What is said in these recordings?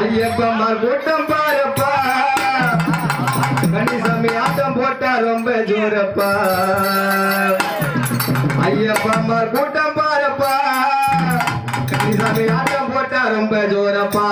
ஐயப்பம்மா கூட்டம் பாரப்பா கன்னிசாமி ஆட்டம் போட்டா ரொம்ப ஜோரப்பா ஐயப்பம்மா கூட்டம் பாரப்பா கன்னிசாமி ஆட்டம் போட்டா ரொம்ப ஜோரப்பா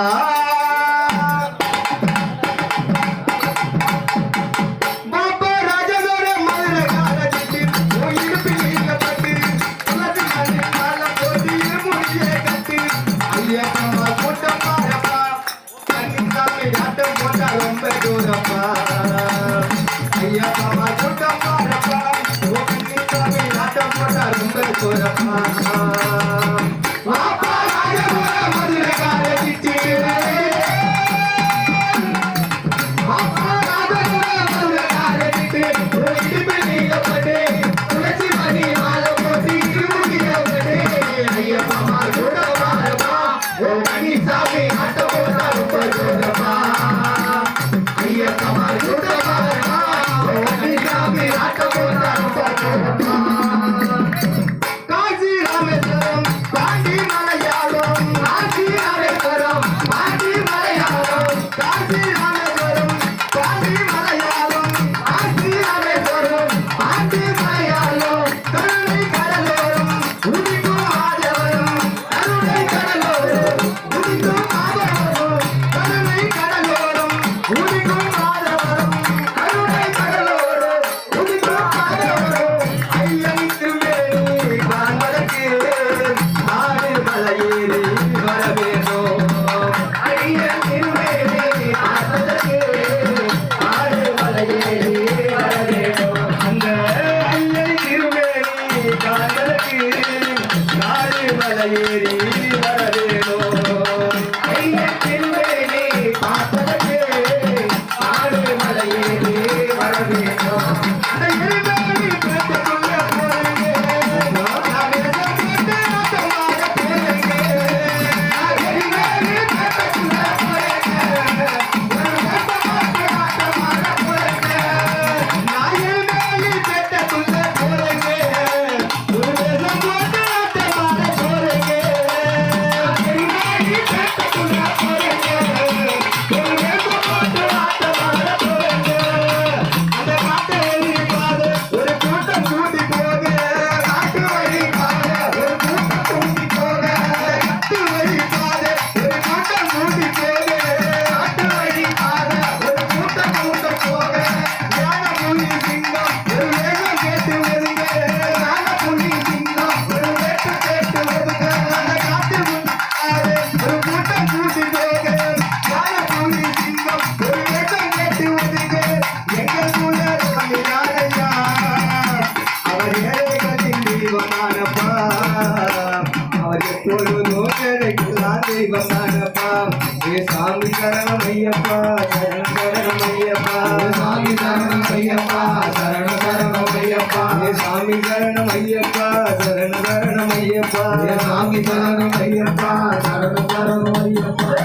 சாமி சரணமையப்பா சரண சரணமையப்பா சாமி சரணமையப்பா சரண சரணமையப்பா சாமி சரணமையப்பா சரண சரணமையப்பா சாமி சரணமையப்பா சரண சரணமையப்பா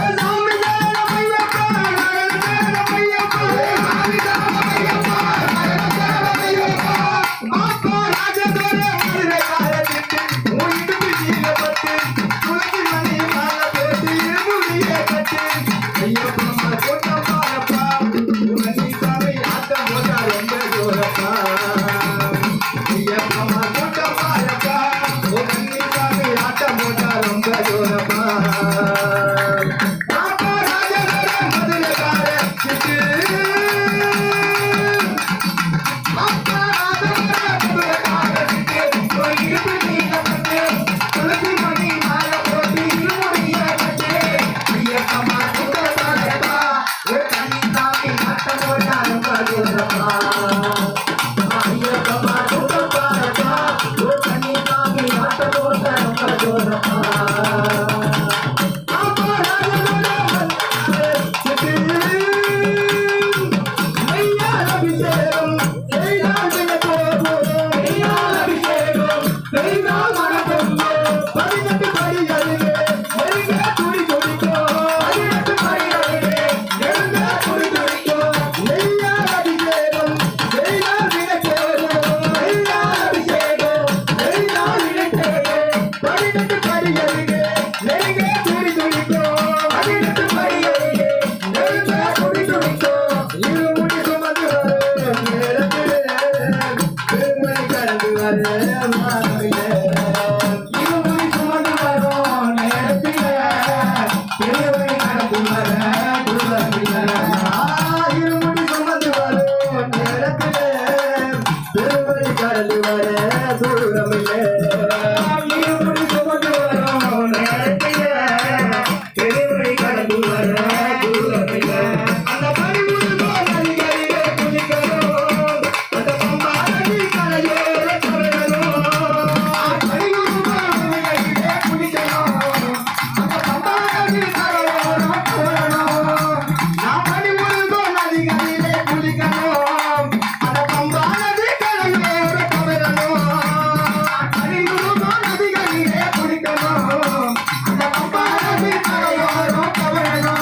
Papa வாரமில்லை. இருமுடி சுமந்து வரும் நேரத்தில திருவடி கடந்து வர தூரமில்லை. இருமுடி சுமந்து வரும் நேரத்தில திருவடி கடந்து வர தூரமில்லை. இருமுடி சுமந்து வரும் நேரத்தில திருவடி கடந்து வர தூரமில்லை. அந்த பனிமுருகோ நதிகளிலே குளிக்கணும், அந்த பம்பா நதி கரையோர கரையணும். பனிமுருகோ நதிகளிலே குளிக்கணும், அந்த பம்பா நதி கரையோர கரையணும். நான் பனிமுருகோ நதிகளிலே குளிக்கணும், அந்த பம்பா நதி கரையோர கரையணும். பனிமுருகோ நதிகளிலே குளிக்கணும், அந்த பம்பா நதி கரையோர கரையணும்.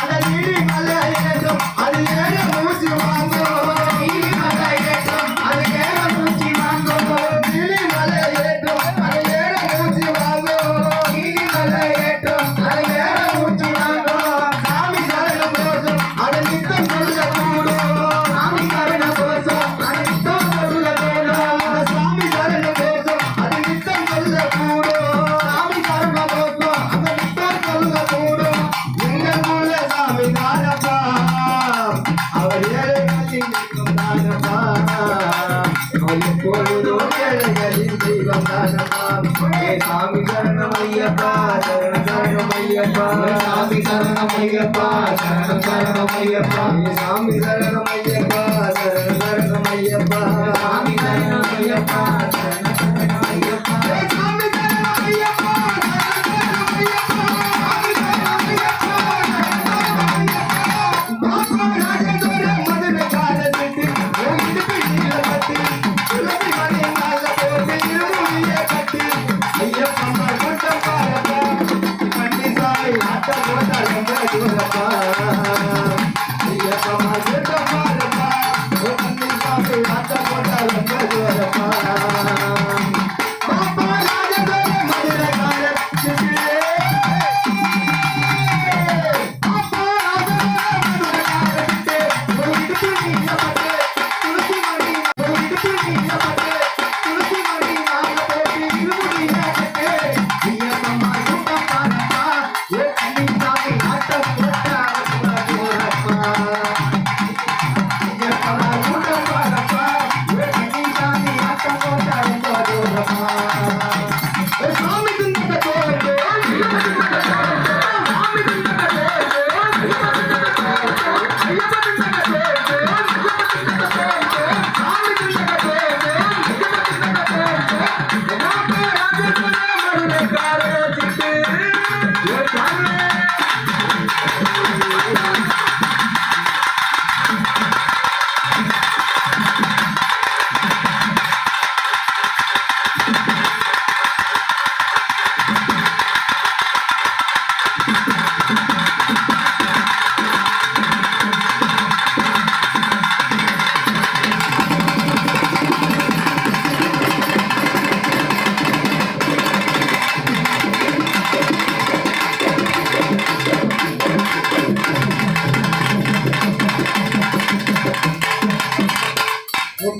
அந்த நீலி மலை ஏறும், அது ஏற மூச்சு வாங்கும். நீலி மலை ஏறும், அது ஏற மூச்சு வாங்கும். நீலி மலை ஏறும், அது ஏற மூச்சு வாங்கும். நீலி மலை ஏறும், அது ஏற மூச்சு வாங்கும். சாமி சரணம் போதும், அது நித்தம் சொல்ல கூடும். சாமி சரணம் போதும், அது நித்தம் சொல்ல கூடும். சாமி சரணம் போதும், அது நித்தம் சொல்ல கூடும். சாமி சரணம் போதும், அது நித்தம் சொல்ல கூடும். எங்கள் மூல சாமி தானப்பா, அவர் ஏழைகளின் தெய்வம் தானப்பா. அவர் எப்பொழுதும் ஏழைகளின் தெய்வம் தானப்பா. ஏ சாமி சரணம் ஐயப்பா, சரணம் சரணம் ஐயப்பா. சாமி சரணம் ஐயப்பா, சரணம் சரணம் ஐயப்பா. சாமி சரணம் ஐயப்பா, சரணம் சரணம் ஐயப்பா. சாமி சரணம் ஐயப்பா, சரணம் சரணம் ஐயப்பா. சாமி சரணம் ஐயப்பா, சரணம் சரணம் ஐயப்பா. சாமி சரணம் ஐயப்பா, பாப்பா ராஜதுரை மதுரை காலத்திட்டு உன் இடுப்பு நீளப்பட்டு துளசி மணி மேல போட்டு இருமுடியை கட்டி ஐயப்பா கூட்டம் பாரப்பா. பண்டிசாமி ஆட்டம் போட்டா ரொம்ப தூரப்பா. ஐயப்பா கூட்டம் பாரப்பா. பண்டிசாமி ஆட்டம் போட்டா ரொம்ப தூரப்பா. பாப்பா ராஜதுரை மதுரை காலத்திட்டு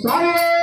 Sorry.